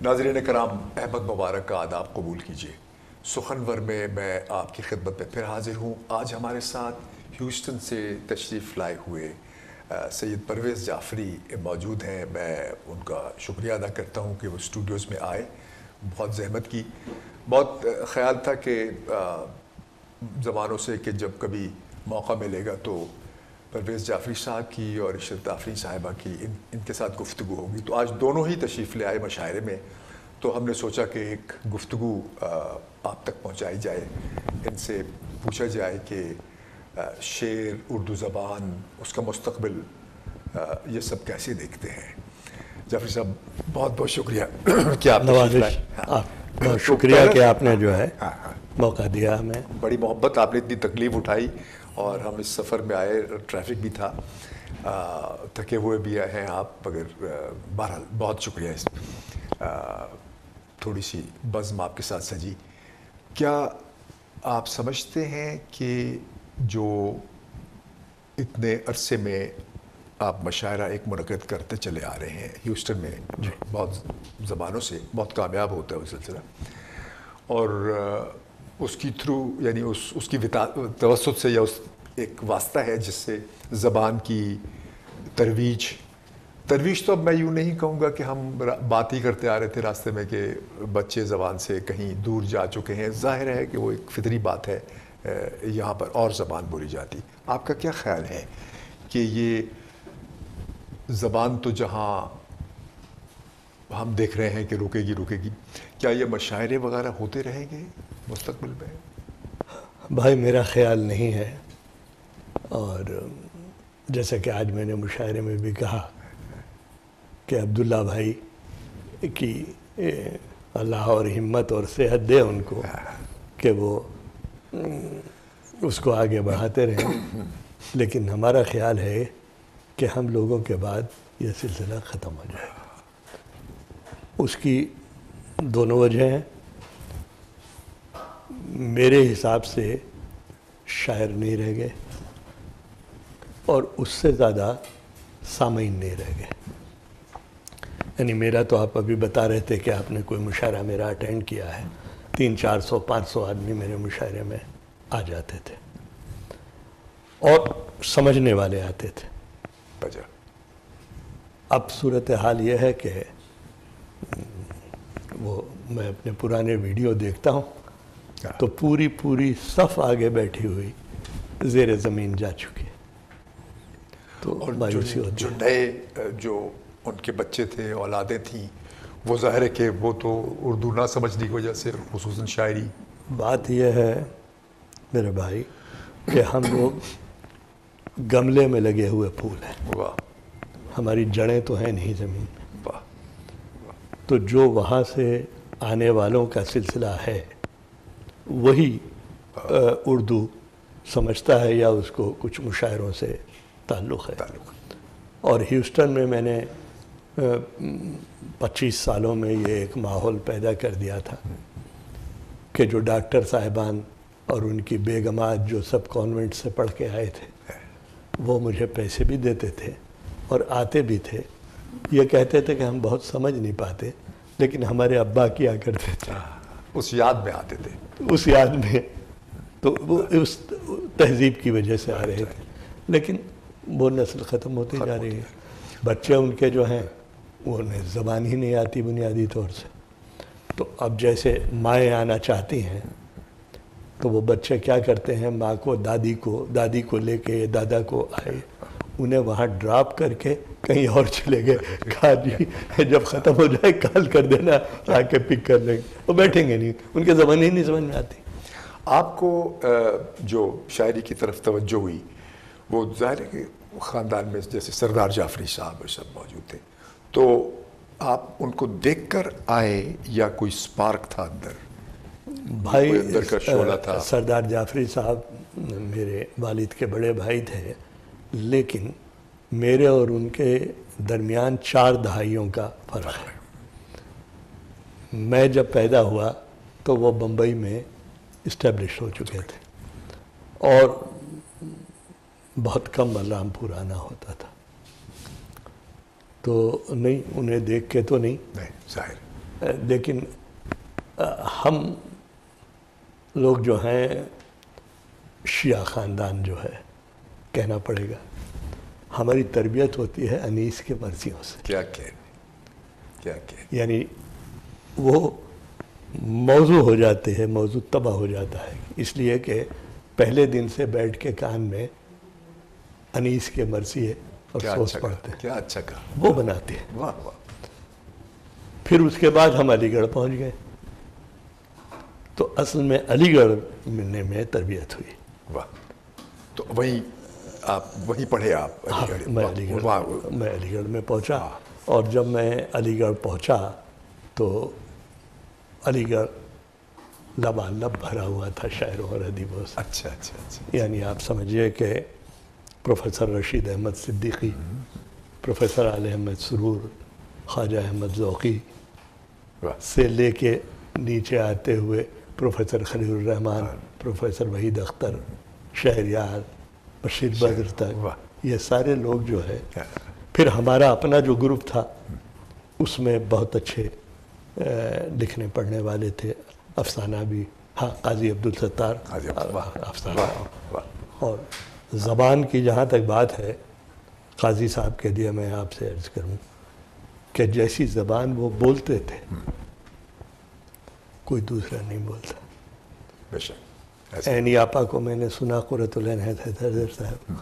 ناظرین کرام، احمد مبارک کا آداب قبول کیجیے۔ سخنور میں آپ کی خدمت میں پھر حاضر ہوں۔ آج ہمارے ساتھ ہیوسٹن سے تشریف لائے ہوئے سید پرویز جعفری موجود ہیں۔ میں ان کا شکریہ ادا کرتا ہوں کہ وہ اسٹوڈیوز میں آئے، بہت زحمت کی۔ بہت خیال تھا کہ زمانوں سے کہ جب کبھی موقع ملے گا تو پرویز جعفری صاحب کی اور عشرت آفرین صاحبہ کی ان کے ساتھ گفتگو ہوگی، تو آج دونوں ہی تشریف لے آئے مشاعرے میں، تو ہم نے سوچا کہ ایک گفتگو آپ تک پہنچائی جائے، ان سے پوچھا جائے کہ شعر، اردو زبان، اس کا مستقبل، یہ سب کیسے دیکھتے ہیں۔ جعفری صاحب بہت بہت شکریہ کہ آپ تشریف لائے۔ بہت شکریہ کہ آپ نے جو ہے موقع دیا ہمیں۔ بڑی محبت، آپ نے اتنی تکلیف اٹھائی اور ہم اس سفر میں آئے، ٹریفک بھی تھا، تھکے ہوئے بھی ہیں آپ، مگر بہرحال بہت شکریہ۔ تھوڑی سی بزم آپ کے ساتھ سجی۔ کیا آپ سمجھتے ہیں کہ جو اتنے عرصے میں آپ مشاعرہ ایک منعقد کرتے چلے آ رہے ہیں ہیوسٹن میں، بہت زبانوں سے بہت کامیاب ہوتا ہے وہ سلسلہ، اور اس کی تھرو یعنی اس کی توسط سے، یا اس ایک واسطہ ہے جس سے زبان کی ترویج تو اب میں یوں نہیں کہوں گا کہ ہم بات ہی کرتے آ رہے تھے راستے میں کہ بچے زبان سے کہیں دور جا چکے ہیں، ظاہر ہے کہ وہ ایک فطری بات ہے، یہاں پر اور زبان بولی جاتی۔ آپ کا کیا خیال ہے کہ یہ زبان تو جہاں ہم دیکھ رہے ہیں کہ رکے گی، کیا یہ مشاعرے وغیرہ ہوتے رہیں گے مستقبل میں؟ بھائی میرا خیال نہیں ہے، اور جیسا کہ آج میں نے مشاعرے میں بھی کہا کہ عبداللہ بھائی کی اللہ اور ہمت اور صحت دے ان کو کہ وہ اس کو آگے بڑھاتے رہیں، لیکن ہمارا خیال ہے کہ ہم لوگوں کے بعد یہ سلسلہ ختم ہو جائے گا۔ اس کی دونوں وجہ ہیں۔ میرے حساب سے شاعر نہیں رہ گئے، اور اس سے زیادہ سامعین نہیں رہ گئے۔ یعنی میرا تو آپ ابھی بتا رہے تھے کہ آپ نے کوئی مشاعرہ میرا اٹینڈ کیا ہے، 300، 400، 500 آدمی میرے مشاعرے میں آ جاتے تھے، اور سمجھنے والے آتے تھے۔ اب صورتحال یہ ہے کہ وہ میں اپنے پرانے ویڈیو دیکھتا ہوں تو پوری صف آگے بیٹھی ہوئی زیر زمین جا چکی ہے، تو مایوسی ہوتی ہے۔ جو نئے جو ان کے بچے تھے، اولادیں تھیں، وہ ظاہر ہے کہ وہ تو اردو نہ سمجھنے کی وجہ سے، خصوصاً شاعری۔ بات یہ ہے میرے بھائی کہ ہم لوگ گملے میں لگے ہوئے پھول ہیں، ہماری جڑیں تو ہیں نہیں زمین میں۔ تو جو وہاں سے آنے والوں کا سلسلہ ہے وہی اردو سمجھتا ہے، یا اس کو کچھ مشاعروں سے تعلق ہے۔ اور ہیوسٹن میں نے 25 سالوں میں یہ ایک ماحول پیدا کر دیا تھا کہ جو ڈاکٹر صاحبان اور ان کی بیگمات جو سب کانوینٹ سے پڑھ کے آئے تھے، وہ مجھے پیسے بھی دیتے تھے اور آتے بھی تھے۔ یہ کہتے تھے کہ ہم بہت سمجھ نہیں پاتے، لیکن ہمارے ابا کیا کرتے تھے، اس یاد میں آتے تھے، اس یاد میں، تو وہ اس تہذیب کی وجہ سے آ رہے تھے۔ لیکن وہ نسل ختم ہوتی جا رہی ہے، بچے ان کے جو ہیں وہ انہیں زبان ہی نہیں آتی بنیادی طور سے۔ تو اب جیسے مائیں آنا چاہتی ہیں تو وہ بچے کیا کرتے ہیں، ماں کو دادی کو لے کے دادا کو آئے، انہیں وہاں ڈراپ کر کے کہیں اور چلے گئے، کہا جی جب ختم ہو جائے کال کر دینا، آ کے پک کر لیں گے۔ وہ بیٹھیں گے نہیں، ان کے زبان ہی نہیں سمجھ میں آتی۔ آپ کو جو شاعری کی طرف توجہ ہوئی، وہ ظاہر ہے کہ خاندان میں جیسے سردار جعفری صاحب اور سب موجود تھے، تو آپ ان کو دیکھ کر آئے یا کوئی سپارک تھا اندر؟ بھائی اندر کا شعلہ تھا؟ سردار جعفری صاحب میرے والد کے بڑے بھائی تھے، لیکن میرے اور ان کے درمیان 4 دہائیوں کا فرق ہے۔ میں جب پیدا ہوا تو وہ بمبئی میں اسٹیبلش ہو چکے تھے، اور بہت کم رامپور آنا ہوتا تھا، تو نہیں انہیں دیکھ کے تو نہیں، ظاہر لیکن ہم لوگ جو ہیں شیعہ خاندان جو ہے کہنا پڑے گا، ہماری تربیت ہوتی ہے انیس کے مرثیوں سے. کیا کہ یعنی وہ موضوع ہو جاتے ہیں، موضوع تباہ ہو جاتا ہے اس لیے کہ پہلے دن سے بیٹھ کے کان میں انیس کے مرثیے اور سوس پڑھتے ہیں. کیا اچھا کہا. وہ بناتے ہیں. واہ واہ. پھر اس کے بعد ہم علی گڑھ پہنچ گئے تو اصل میں علی گڑھ میں تربیت ہوئی. واہ. تو وہیں پڑھے آپ علی گڑھ؟ میں علی گڑھ میں پہنچا، اور جب میں علی گڑھ پہنچا تو علی گڑھ لبالب بھرا ہوا تھا شاعروں اور ادیبوں سے. اچھا. یعنی آپ سمجھیے کہ پروفیسر رشید احمد صدیقی، پروفیسر علی احمد سرور، خواجہ احمد ذوقی سے لے کے نیچے آتے ہوئے پروفیسر خلیل الرحمن، پروفیسر وحید اختر، شہریار، بشیر بدر تک، یہ سارے لوگ جو ہے. پھر ہمارا اپنا جو گروپ تھا اس میں بہت اچھے لکھنے پڑھنے والے تھے. افسانہ بھی، ہاں، قاضی عبدالستار افسانہ. اور زبان کی جہاں تک بات ہے، قاضی صاحب کے لیے میں آپ سے عرض کروں کہ جیسی زبان وہ بولتے تھے کوئی دوسرا نہیں بولتا. بے شک. عینی آپا کو میں نے سنا، قرۃ العین حیدر صاحب،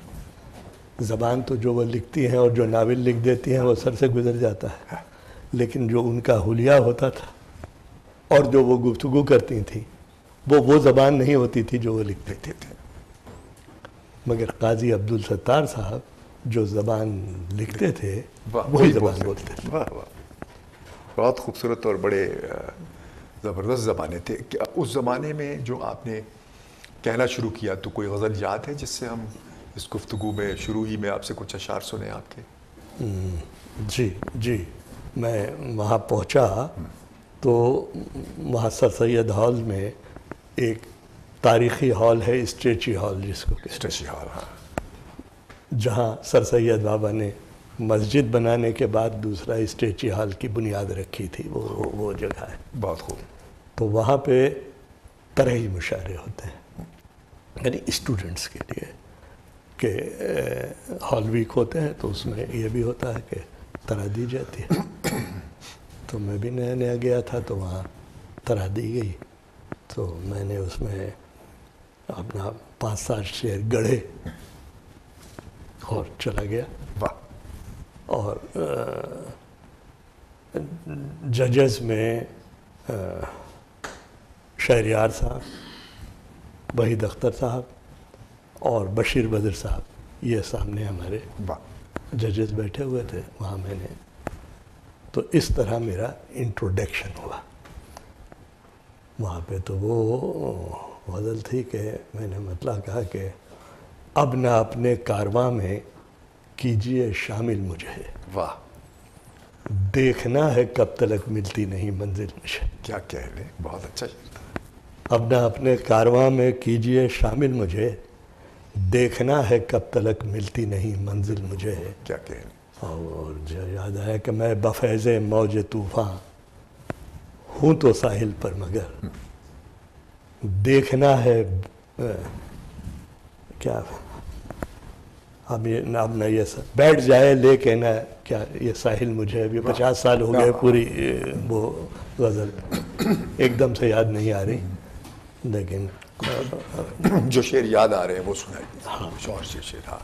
زبان تو جو وہ لکھتی ہیں اور جو ناول لکھ دیتی ہیں وہ سر سے گزر جاتا ہے، لیکن جو ان کا حلیہ ہوتا تھا اور جو وہ گفتگو کرتی تھیں وہ زبان نہیں ہوتی تھی جو وہ لکھتے تھے. مگر قاضی عبدالستار صاحب جو زبان لکھتے تھے وہی زبان بولتے تھے. واہ واہ. بہت خوبصورت اور بڑے زبردست زبانیں تھے. اس زمانے میں جو آپ نے کہنا شروع کیا تو کوئی غزل یاد ہے جس سے ہم اس گفتگو میں شروع ہی میں آپ سے کچھ اشعار سنیں آپ کے؟ جی میں وہاں پہنچا تو وہاں سر سید ہال میں ایک تاریخی ہال ہے، اسٹریچی ہال جس کو کہتے ہیں. اسٹریچی ہال، ہاں. جہاں سر سید بابا نے مسجد بنانے کے بعد دوسرا اسٹریچی ہال کی بنیاد رکھی تھی، وہ جگہ ہے. بہت خوب. تو وہاں پہ طرحی مشاعرے ہوتے ہیں، یعنی اسٹوڈنٹس کے لیے، کہ ہال ویک ہوتے ہیں تو اس میں یہ بھی ہوتا ہے کہ طرح دی جاتی ہے. تو میں بھی نیا گیا تھا تو وہاں طرح دی گئی، تو میں نے اس میں اپنا 5-7 شعر گڑھے اور چلا گیا. واہ. اور ججز میں شہریار صاحب، وحید اختر صاحب اور بشیر بدر صاحب، یہ سامنے ہمارے ججز بیٹھے ہوئے تھے. وہاں میں نے تو اس طرح میرا انٹروڈکشن ہوا. وہاں پہ تو وہ غزل تھی کہ میں نے مطلب کہا کہ اب نہ اپنے کارواں میں کیجئے شامل مجھے. واہ. دیکھنا ہے کب تلک ملتی نہیں منزل مجھے. کیا کہہ رہے، بہت اچھا شعر تھا. اب نہ اپنے کارواں میں کیجئے شامل مجھے، دیکھنا ہے کب تلک ملتی نہیں منزل مجھے. کیا کہہ رہے. اور جو یاد آیا کہ میں بفیض موج طوفان ہوں تو ساحل پر مگر دیکھنا ہے کیا اب نہ یہ بیٹھ جائے لے کے نہ کیا یہ ساحل مجھے. ابھی 50 سال ہو گئے پوری وہ غزل ایک دم سے یاد نہیں آ رہی، لیکن جو شعر یاد آ رہے ہیں وہ سنائیے. ہاں. شعر. ہاں.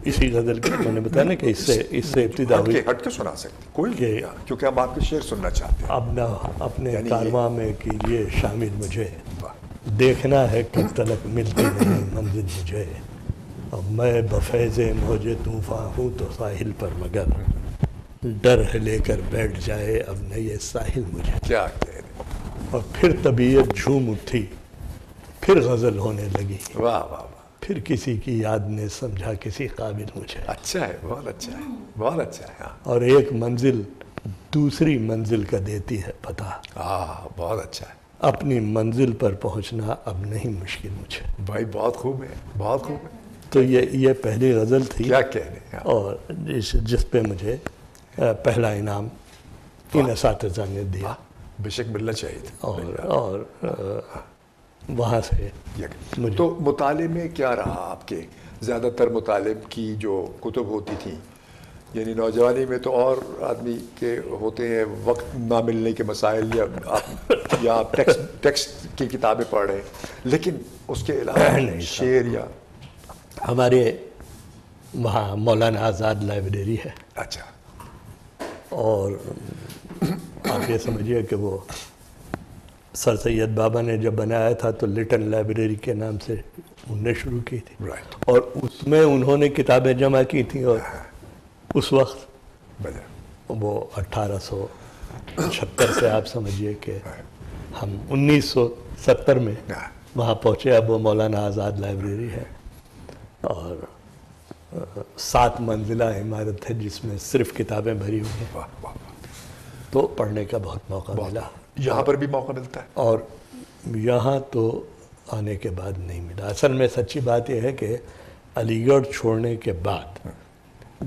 اسی غزل کے میں نے بتایا نا کہ اس سے ابتدا ہوئی. ہٹ کے سنا سکتے کوئی، کیونکہ ہم آپ کے شعر سننا چاہتے ہیں. اب نہ اپنے کارواں میں کیجئے شامل مجھے، دیکھنا ہے کب تلک ملتی نہیں منزل مجھے. اب میں بفیض موج طوفان ہوں تو ساحل پر مگر ڈر ہے لے کر بیٹھ جائے اب نہ یہ ساحل مجھے. کیا کہہ رہے. اور پھر طبیعت جھوم اٹھی، پھر غزل ہونے لگی. واہ واہ. پھر کسی کی یاد نے سمجھا کسی قابل مجھے. اچھا ہے، بہت اچھا ہے، بہت اچھا ہے. ہاں. اور ایک منزل دوسری منزل کا دیتی ہے پتہ. بہت اچھا ہے. اپنی منزل پر پہنچنا اب نہیں مشکل مجھے. بھائی بہت خوب ہے، بہت خوب ہے. تو یہ پہلی غزل تھی. کیا کہہ رہے ہیں. اور جس پہ مجھے پہلا انعام ان اساتذہ نے دیا بے شک ملنا چاہیے تھا. اور وہاں سے تو مطالعے میں کیا رہا آپ کے؟ زیادہ تر مطالعے کی جو کتب ہوتی تھیں، یعنی نوجوانی میں تو اور آدمی کے ہوتے ہیں وقت نہ ملنے کے مسائل، یا آپ ٹیکسٹ کی کتابیں پڑھ رہے ہیں، لیکن اس کے علاوہ شعر یا ہمارے وہاں مولانا آزاد لائبریری ہے. اچھا. اور آپ یہ سمجھیے کہ وہ سر سید بابا نے جب بنایا تھا تو لٹن لائبریری کے نام سے انہوں نے شروع کی تھی، اور اس میں انہوں نے کتابیں جمع کی تھیں. اور اس وقت وہ 1876 سے آپ سمجھیے کہ ہم 1970 میں وہاں پہنچے. اب وہ مولانا آزاد لائبریری ہے اور 7 منزلہ عمارت ہے جس میں صرف کتابیں بھری ہوئی ہیں. تو پڑھنے کا بہت موقع ملا. یہاں پر بھی موقع ملتا ہے؟ اور یہاں تو آنے کے بعد نہیں ملا. اصل میں سچی بات یہ ہے کہ علی گڑھ چھوڑنے کے بعد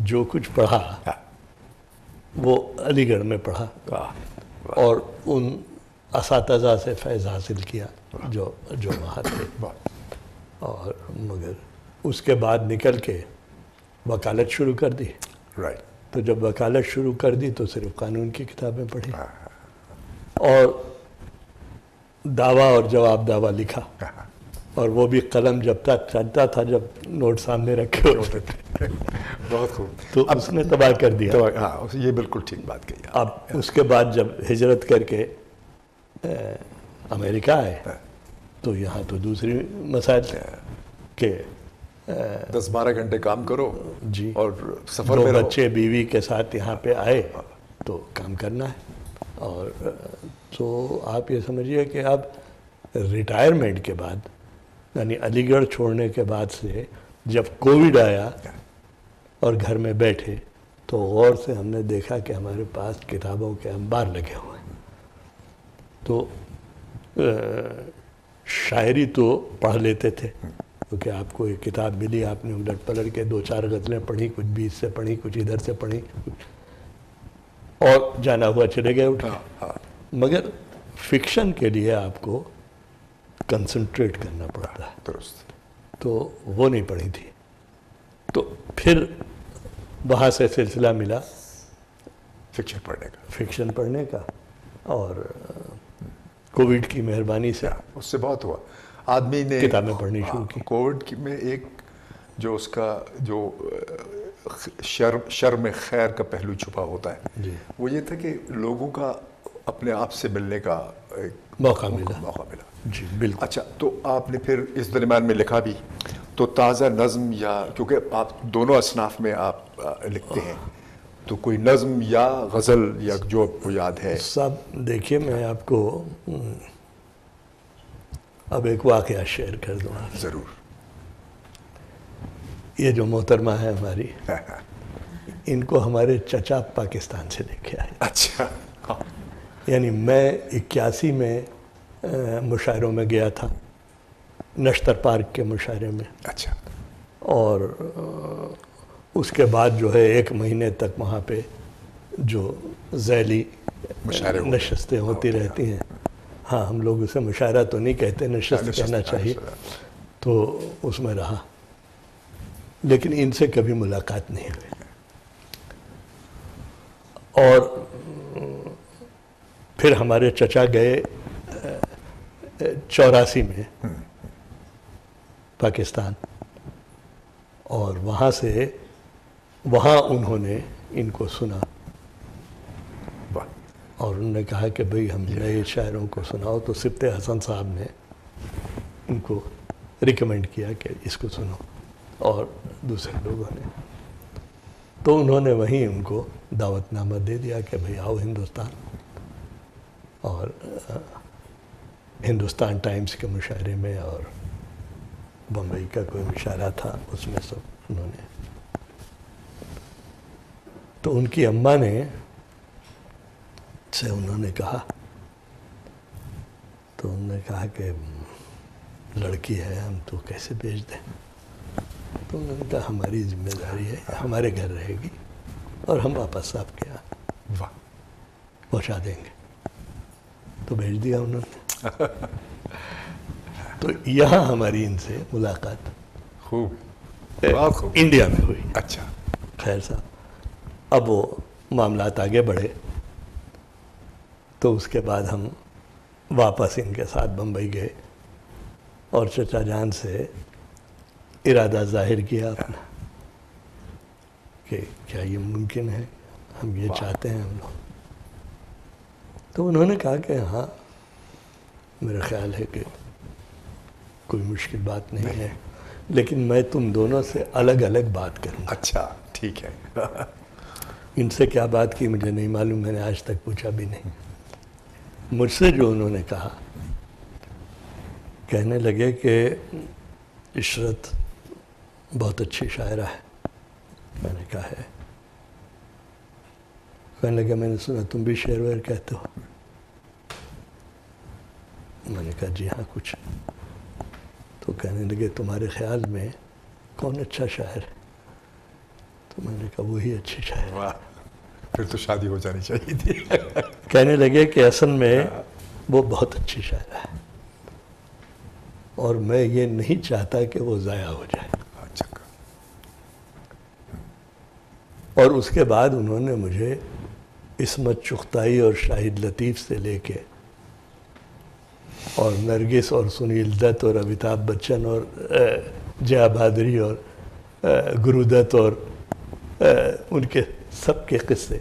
جو کچھ پڑھا وہ علی گڑھ میں پڑھا اور ان اساتذہ سے فیض حاصل کیا جو وہاں تھے. اور مگر اس کے بعد نکل کے وکالت شروع کر دی. تو جب وکالت شروع کر دی تو صرف قانون کی کتابیں پڑھی اور دعویٰ اور جواب دعویٰ لکھا. اور وہ بھی قلم جب تک چلتا تھا جب نوٹ سامنے رکھے ہوتے تھے. بہت خوب. تو اس نے تباہ کر دیا. ہاں، یہ بالکل ٹھیک بات کہی. اب اس کے بعد جب ہجرت کر کے امریکہ آئے تو یہاں تو دوسری مسائل کہ 10-12 گھنٹے کام کرو جی، اور سفر میں 2 بچے بیوی کے ساتھ یہاں پہ آئے تو کام کرنا ہے. اور تو آپ یہ سمجھیے کہ اب ریٹائرمنٹ کے بعد یعنی علی گڑھ چھوڑنے کے بعد سے جب کووڈ آیا اور گھر میں بیٹھے تو غور سے ہم نے دیکھا کہ ہمارے پاس کتابوں کے انبار لگے ہوئے ہیں. تو شاعری تو پڑھ لیتے تھے کیونکہ آپ کو ایک کتاب ملی، آپ نے الٹ پلٹ کے 2-4 غزلیں پڑھی، کچھ 20 سے پڑھی، کچھ ادھر سے پڑھی اور جانا ہوا چلے گئے اٹھ کے. مگر فکشن کے لیے آپ کو کنسنٹریٹ کرنا پڑتا ہے. درست. تو وہ نہیں پڑھی تھی. تو پھر وہاں سے سلسلہ ملا فکشن پڑھنے کا اور کووڈ کی مہربانی سے اس سے بہت ہوا. آدمی نے کتابیں پڑھنی شروع کی. کووڈ میں ایک جو اس کا جو شر میں خیر کا پہلو چھپا ہوتا ہے وہ یہ تھا کہ لوگوں کا اپنے آپ سے ملنے کا ایک موقع ملا. جی بالکل. اچھا، تو آپ نے پھر اس درمیان میں لکھا بھی تو تازہ نظم یا کیونکہ آپ دونوں اصناف میں آپ لکھتے ہیں تو کوئی نظم یا غزل یا جو آپ کو یاد ہے؟ سب دیکھیے میں آپ کو اب ایک واقعہ شیئر کر دوں. ضرور. یہ جو محترمہ ہے ہماری ان کو ہمارے چچا پاکستان سے لے کے آئے. اچھا. یعنی میں 81 میں مشاعروں میں گیا تھا، نشتر پارک کے مشاعرے میں. اچھا. اور اس کے بعد جو ہے 1 مہینے تک وہاں پہ جو ذیلی نشستیں ہوتی رہتی ہیں. ہاں، ہم لوگ اسے مشاعرہ تو نہیں کہتے، نشست کہنا چاہیے. تو اس میں رہا لیکن ان سے کبھی ملاقات نہیں ہوئی. اور پھر ہمارے چچا گئے 84 میں پاکستان اور وہاں انہوں نے ان کو سنا اور انہوں نے کہا کہ بھئی ہم نئے شاعروں کو سناؤ. تو سبط حسن صاحب نے ان کو ریکمینڈ کیا کہ اس کو سنو اور دوسرے لوگوں نے. تو انہوں نے وہیں ان کو دعوت نامہ دے دیا کہ بھئی آؤ ہندوستان. اور ہندوستان ٹائمز کے مشاعرے میں اور بمبئی کا کوئی مشاعرہ تھا اس میں سب انہوں نے. تو ان کی اماں نے سے انہوں نے کہا تو انہوں نے کہا کہ لڑکی ہے ہم تو کیسے بھیج دیں. تو انہوں نے کہا ہماری ذمہ داری ہے، ہمارے گھر رہے گی اور ہم واپس آپ کے یہاں. پہنچا دیں گے. تو بھیج دیا انہوں نے. تو یہاں ہماری ان سے ملاقات خوب بہت خوب انڈیا میں ہوئی. اچھا خیر صاحب اب وہ معاملات آگے بڑھے تو اس کے بعد ہم واپس ان کے ساتھ بمبئی گئے اور چچا جان سے ارادہ ظاہر کیا اپنا کہ کیا یہ ممکن ہے, ہم یہ چاہتے ہیں ہم لوگ. تو انہوں نے کہا کہ ہاں میرا خیال ہے کہ کوئی مشکل بات نہیں ہے, لیکن میں تم دونوں سے الگ الگ بات کروں گا. اچھا ٹھیک ہے. ان سے کیا بات کی مجھے نہیں معلوم, میں نے آج تک پوچھا بھی نہیں. مجھ سے جو انہوں نے کہا, کہنے لگے کہ عشرت بہت اچھی شاعرہ ہے. میں نے کہا ہے. کہنے لگا میں نے سنا تم بھی شعر وعر کہتے ہو. میں نے کہا جی ہاں کچھ. تو کہنے لگے تمہارے خیال میں کون اچھا شاعر ہے؟ تو میں نے کہا وہی اچھی شاعر ہے. واہ, پھر تو شادی ہو جانی چاہیے تھی. کہنے لگے کہ اصل میں وہ بہت اچھی شاعر ہے اور میں یہ نہیں چاہتا کہ وہ ضائع ہو جائے. اچھا. اور اس کے بعد انہوں نے مجھے عصمت چغتائی اور شاہد لطیف سے لے کے اور نرگس اور سنیل دت اور امیتابھ بچن اور جیا بھادری اور گرو دت اور ان کے سب کے قصے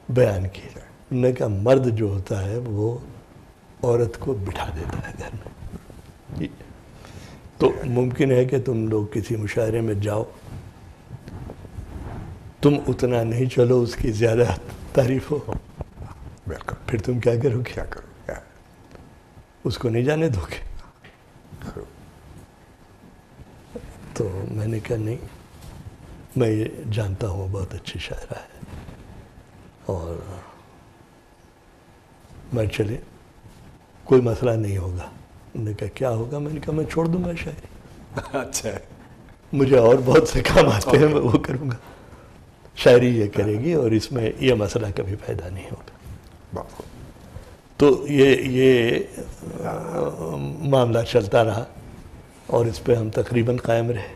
بیان کیے. انہوں نے کہا مرد جو ہوتا ہے وہ عورت کو بٹھا دیتا ہے گھر میں. تو ممکن ہے کہ تم لوگ کسی مشاعرے میں جاؤ, تم اتنا نہیں چلو, اس کی زیادہ تعریف ہو, بالکل. پھر تم کیا کرو گے؟ کیا کروں گا؟ اس کو نہیں جانے دو گے. تو میں نے کہا نہیں, میں یہ جانتا ہوں بہت اچھی شاعرہ ہے اور میں چلے کوئی مسئلہ نہیں ہوگا. انہوں نے کہا کیا ہوگا؟ میں نے کہا میں چھوڑ دوں گا شاعری. اچھا, مجھے اور بہت سے کام آتے ہیں, میں وہ کروں گا. شاعری یہ کرے گی اور اس میں یہ مسئلہ کبھی پیدا نہیں ہوگا. تو یہ معاملہ چلتا رہا اور اس پہ ہم تقریباً قائم رہے.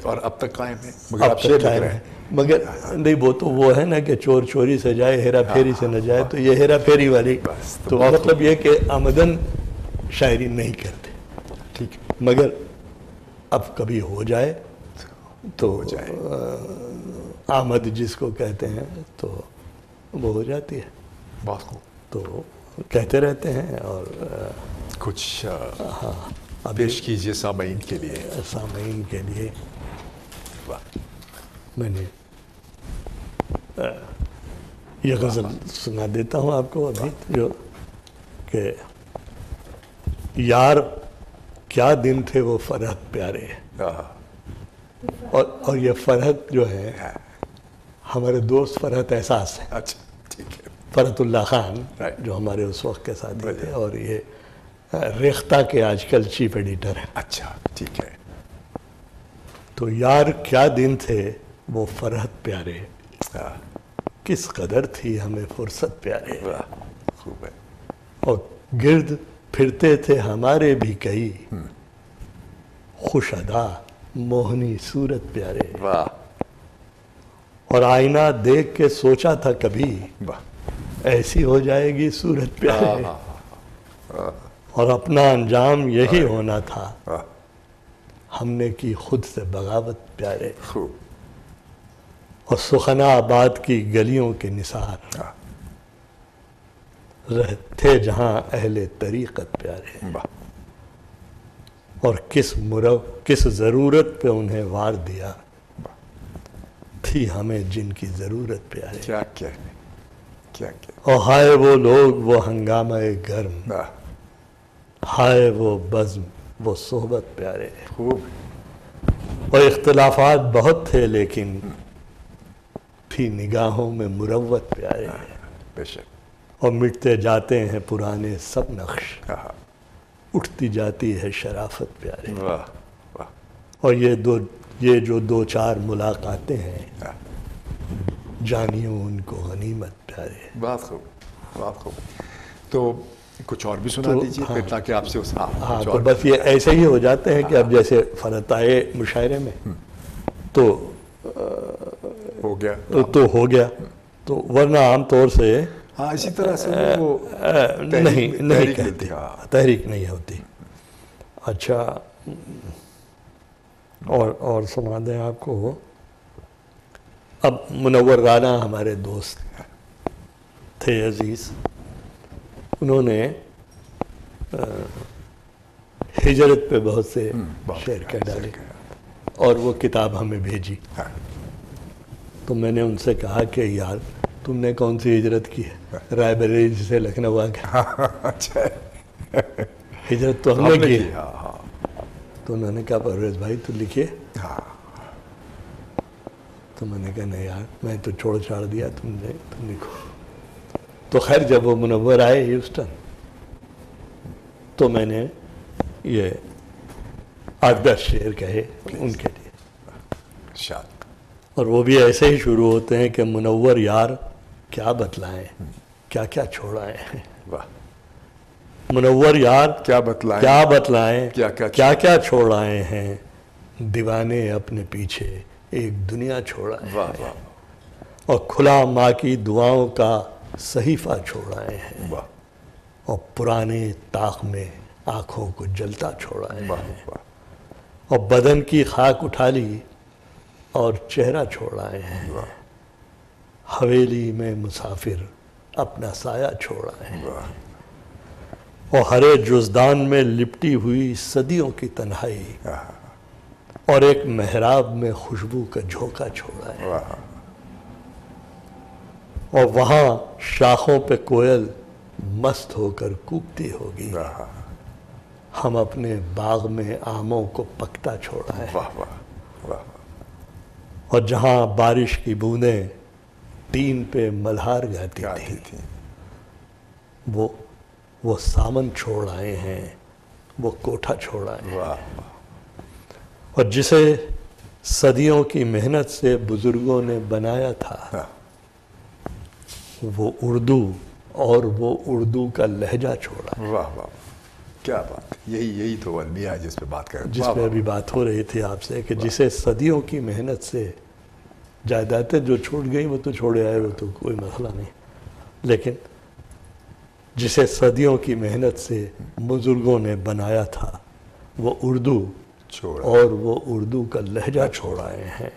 اور اب تک قائم ہے. اب تک قائم ہے. مگر نہیں, وہ تو وہ ہے نا کہ چور چوری سے جائے ہیرا پھیری سے نہ جائے. تو یہ ہیرا پھیری والی, تو مطلب یہ کہ آمدن شاعری نہیں کرتے. ٹھیک ہے. مگر اب کبھی ہو جائے تو آمد جس کو کہتے ہیں تو وہ ہو جاتی ہے. بہت خوب. تو کہتے رہتے ہیں. اور کچھ پیش کیجئے سامعین کے لیے. سامعین کے لیے میں نے یہ غزل سنا دیتا ہوں آپ کو ابھی, جو کہ یار کیا دن تھے وہ فرحت پیارے. اور یہ فرحت جو ہے ہمارے دوست فرحت احساس ہے. اچھا ٹھیک ہے. فرحت اللہ خان جو ہمارے اس وقت کے ساتھی تھے, اور یہ ریختہ کے آج کل چیف ایڈیٹر ہیں. اچھا ٹھیک ہے. تو یار کیا دن تھے وہ فرحت پیارے, کس قدر تھی ہمیں فرصت پیارے. خوب ہے. اور گرد پھرتے تھے ہمارے بھی کئی, خوش ادا موہنی صورت پیارے. واہ. اور آئینہ دیکھ کے سوچا تھا کبھی ایسی ہو جائے گی صورت پیارے. اور اپنا انجام یہی ہونا تھا, ہم نے کی خود سے بغاوت پیارے. اور سخنا آباد کی گلیوں کے نثار تھے جہاں اہل طریقت پیارے. اور کس ضرورت پہ انہیں وار دیا, تھی ہمیں جن کی ضرورت پیارے. کیا کیا کیا کیا. اور ہائے وہ لوگ وہ ہنگامہ گرم, ہائے وہ بزم وہ صحبت پیارے. خوب. اور اختلافات بہت تھے لیکن تھی نگاہوں میں مروت پیارے. بے شک. اور مٹتے جاتے ہیں پرانے سب نقش, اٹھتی جاتی ہے شرافت پیارے. اور یہ جو دو چار ملاقاتیں ہیں جانیوں ان کو غنیمت پیارے. بات خوب، بات خوب. تو کچھ اور بھی سنا دیجیے پھر تاکہ آپ سے ہاں تو بس یہ ایسے ہی ہو جاتے ہیں کہ اب جیسے فرت آئے مشاعرے میں تو ہو گیا تو ورنہ عام طور سے ہاں اسی طرح سے وہ نہیں کہتے، تحریک نہیں ہوتی. اچھا اور سنا دیں آپ کو. اب منور رانا ہمارے دوست تھے عزیز، انہوں نے ہجرت پہ بہت سے شعر کہہ ڈالے اور وہ کتاب ہمیں بھیجی. تو میں نے ان سے کہا کہ یار تم نے کون سی ہجرت کی ہے؟ رائے بریلی سے لکھنؤ آ گئے. ہجرت تو ہم نے کی ہے. تو انہوں نے کہا پرویز بھائی تو لکھیے. تو میں نے کہا نہیں یار میں تو چھوڑ چھاڑ دیا، تم لکھو. تو خیر جب وہ منور آئے ہیوسٹن تو میں نے یہ 8-10 شعر کہے ان کے لیے، اور وہ بھی ایسے ہی شروع ہوتے ہیں کہ منور یار کیا بتلائیں کیا کیا چھوڑائیں. منور یار کیا بتلائیں کیا کیا چھوڑائے ہیں، دیوانے اپنے پیچھے ایک دنیا چھوڑائے ہیں، اور کھلا ماں کی دعاؤں کا صحیفہ چھوڑائے ہیں، اور پرانے طاق میں آنکھوں کو جلتا چھوڑائے ہیں، اور بدن کی خاک اٹھا لی اور چہرہ چھوڑائے ہیں، حویلی میں مسافر اپنا سایہ چھوڑائے ہیں، اور ہرے جزدان میں لپٹی ہوئی صدیوں کی تنہائی اور ایک محراب میں خوشبو کا جھونکا چھوڑا ہے، اور وہاں شاخوں پہ کوئل مست ہو کر کوکتی ہوگی، ہم اپنے باغ میں آموں کو پکتا چھوڑا ہے، اور جہاں بارش کی بوندیں ٹین پہ ملہار گاتی تھی وہ سامن چھوڑ آئے ہیں، وہ کوٹھا چھوڑ آئے ہیں، اور جسے صدیوں کی محنت سے بزرگوں نے بنایا تھا وہ اردو، اور وہ اردو کا لہجہ چھوڑا. واہ واہ کیا بات. یہی تو المیہ ہے جس پہ بات کر رہے ہیں، جس پہ ابھی بات ہو رہی تھی آپ سے کہ جسے صدیوں کی محنت سے جائیدادیں جو چھوڑ گئی وہ تو چھوڑے آئے، وہ تو کوئی مسئلہ نہیں، لیکن جسے صدیوں کی محنت سے بزرگوں نے بنایا تھا وہ اردو، اور وہ اردو کا لہجہ چھوڑ آئے ہیں،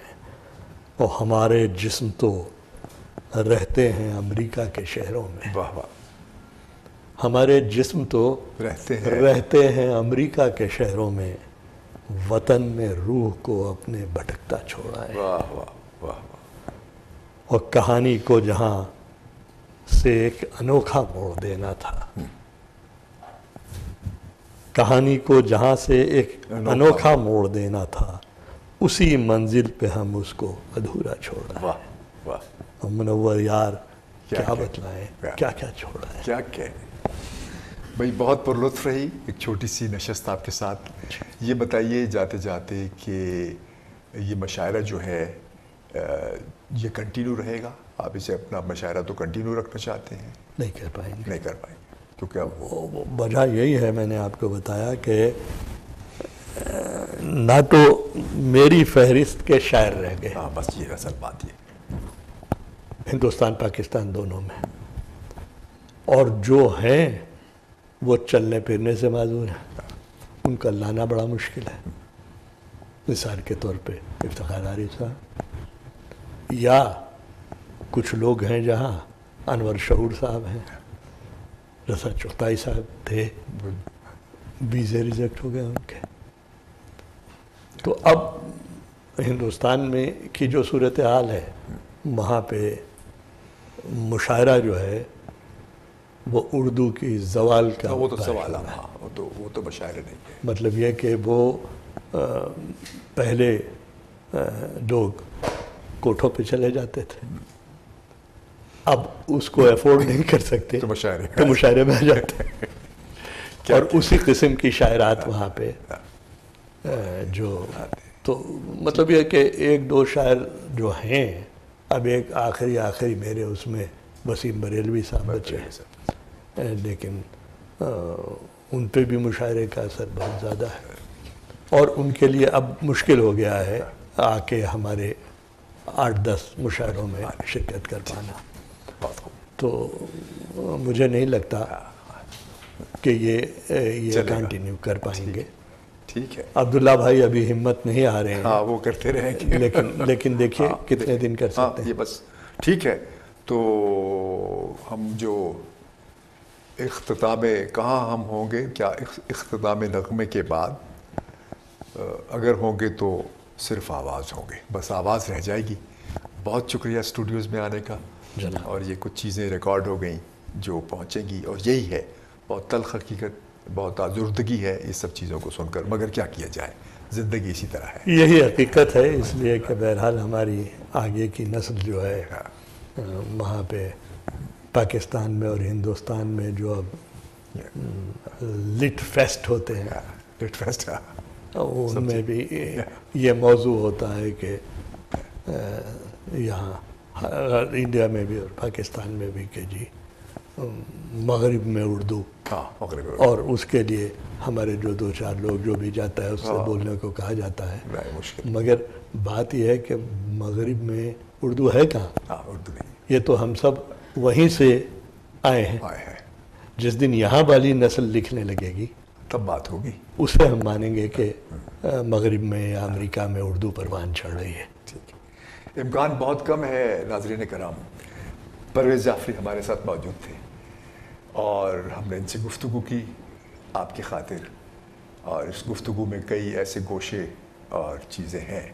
اور ہمارے جسم تو رہتے ہیں امریکہ کے شہروں میں. ہمارے جسم تو رہتے ہیں امریکہ کے شہروں میں، وطن میں روح کو اپنے بھٹکتا چھوڑا ہے، اور کہانی کو جہاں سے ایک انوکھا موڑ دینا تھا، کہانی کو جہاں سے ایک انوکھا موڑ دینا تھا، اسی منزل پہ ہم اس کو ادھورا چھوڑا ہے. اور منور یار کیا بتلائیں کیا کیا چھوڑا ہے. کیا کہ بھائی بہت پر لطف رہی ایک چھوٹی سی نشست آپ کے ساتھ. یہ بتائیے جاتے جاتے کہ یہ مشاعرہ جو ہے یہ کنٹینیو رہے گا؟ آپ اسے اپنا مشاعرہ تو کنٹینیو رکھنا چاہتے ہیں؟ نہیں کر پائیں گے کیونکہ اب وجہ یہی ہے، میں نے آپ کو بتایا کہ نہ تو میری فہرست کے شاعر رہ گئے، ہاں بس یہ اصل بات یہ ہندوستان پاکستان دونوں میں، اور جو ہیں وہ چلنے پھرنے سے معذور ہیں، ان کا لانا بڑا مشکل ہے. مثال کے طور پہ افتخار عارف صاحب، یا کچھ لوگ ہیں جہاں انور شعور صاحب ہیں، رضا چغتائی صاحب تھے، ویزے ریجیکٹ ہو گئے ان کے. تو اب ہندوستان میں کی جو صورتحال ہے وہاں پہ مشاعرہ جو ہے وہ اردو کی زوال کا وہ تو سوال ہے، وہ تو مشاعرہ نہیں ہے. مطلب یہ کہ وہ پہلے لوگ کوٹھوں پہ چلے جاتے تھے، اب اس کو افورڈ نہیں کر سکتے تو مشاعرے میں آ جاتے ہیں، اور اسی قسم کی شاعرات وہاں پہ جو تو مطلب یہ کہ ایک دو شاعر جو ہیں اب ایک آخری میرے اس میں وسیم بریلوی صاحب بچے ہیں، لیکن ان پہ بھی مشاعرے کا اثر بہت زیادہ ہے، اور ان کے لیے اب مشکل ہو گیا ہے آ کے ہمارے 8-10 مشاعروں میں شرکت کر پانا، تو مجھے نہیں لگتا کہ یہ کنٹینیو کر پائیں گے۔ ٹھیک ہے، عبداللہ بھائی ابھی ہمت نہیں آ رہے ہیں، ہاں وہ کرتے رہیں گے، لیکن دیکھیے کتنے دن کر سکتے ہیں۔ یہ بس ٹھیک ہے۔ تو ہم جو اختتام کہاں ہم ہوں گے، کیا اختتام نغمے کے بعد اگر ہوں گے تو صرف آواز ہوں گے، بس آواز رہ جائے گی۔ بہت شکریہ اسٹوڈیوز میں آنے کا، اور یہ کچھ چیزیں ریکارڈ ہو گئیں جو پہنچیں گی، اور یہی ہے بہت تلخ حقیقت، بہت آزردگی ہے یہ سب چیزوں کو سن کر، مگر کیا کیا جائے، زندگی اسی طرح ہے۔ یہی حقیقت ہے، اس لیے کہ بہرحال ہماری آگے کی نسل جو ہے وہاں پہ پاکستان میں اور ہندوستان میں جو اب لٹ فیسٹ ہوتے ہیں، لٹ فیسٹ ان میں بھی یہ موضوع ہوتا ہے کہ یہاں انڈیا میں بھی اور پاکستان میں بھی کہ جی مغرب میں اردو، اور اس کے لیے ہمارے جو 2-4 لوگ جو بھی جاتا ہے اس سے بولنے کو کہا جاتا ہے، مگر بات یہ ہے کہ مغرب میں اردو ہے کہاں؟ اردو نہیں، یہ تو ہم سب وہیں سے آئے ہیں۔ جس دن یہاں والی نسل لکھنے لگے گی تب بات ہوگی، اسے ہم مانیں گے کہ مغرب میں یا امریکہ میں اردو پروان چڑھ رہی ہے۔ ٹھیک ہے، امکان بہت کم ہے۔ ناظرین کرام، پرویز جعفری ہمارے ساتھ موجود تھے، اور ہم نے ان سے گفتگو کی آپ کی خاطر، اور اس گفتگو میں کئی ایسے گوشے اور چیزیں ہیں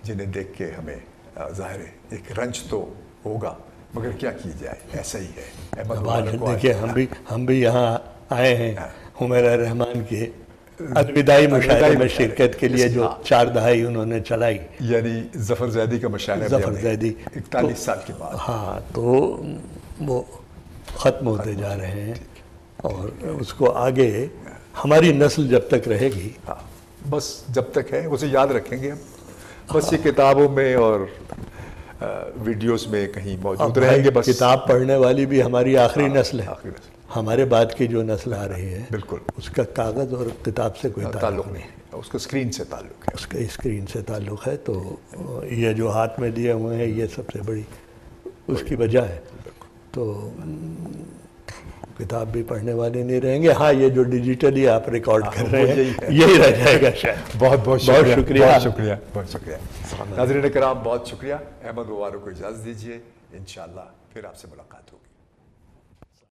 جنہیں دیکھ کے ہمیں ظاہر ہے ایک رنج تو ہوگا، مگر کیا کی جائے، ایسا ہی ہے۔ دیکھیے ہم بھی یہاں آئے ہیں حمیرہ رحمان کے الوداعی مشاعرے میں شرکت کے لیے، جو 4 دہائی انہوں نے چلائی، یعنی ظفر زیدی کا مشاعرہ، ظفر زیدی 41 سال کے بعد، ہاں، تو وہ ختم ہوتے جا رہے ہیں، اور اس کو آگے ہماری نسل جب تک رہے گی، بس جب تک ہے اسے یاد رکھیں گے ہم، بس یہ کتابوں میں اور ویڈیوز میں کہیں موجود رہیں گے۔ بس کتاب پڑھنے والی بھی ہماری آخری نسل ہے، ہمارے بعد کی جو نسل آ رہی ہے بالکل اس کا کاغذ اور کتاب سے کوئی تعلق نہیں، اس کو اسکرین سے تعلق ہے، اس کا اسکرین سے تعلق ہے۔ تو یہ جو ہاتھ میں دیے ہوئے ہیں یہ سب سے بڑی اس کی وجہ ہے۔ تو کتاب بھی پڑھنے والے نہیں رہیں گے، ہاں یہ جو ڈیجیٹلی آپ ریکارڈ کر رہے ہیں یہی رہ جائے گا شاید۔ بہت شکریہ ناظرین کرام، بہت شکریہ۔ احمد ووارو کو اجازت دیجیے، انشاءاللہ پھر آپ سے ملاقات ہوگی۔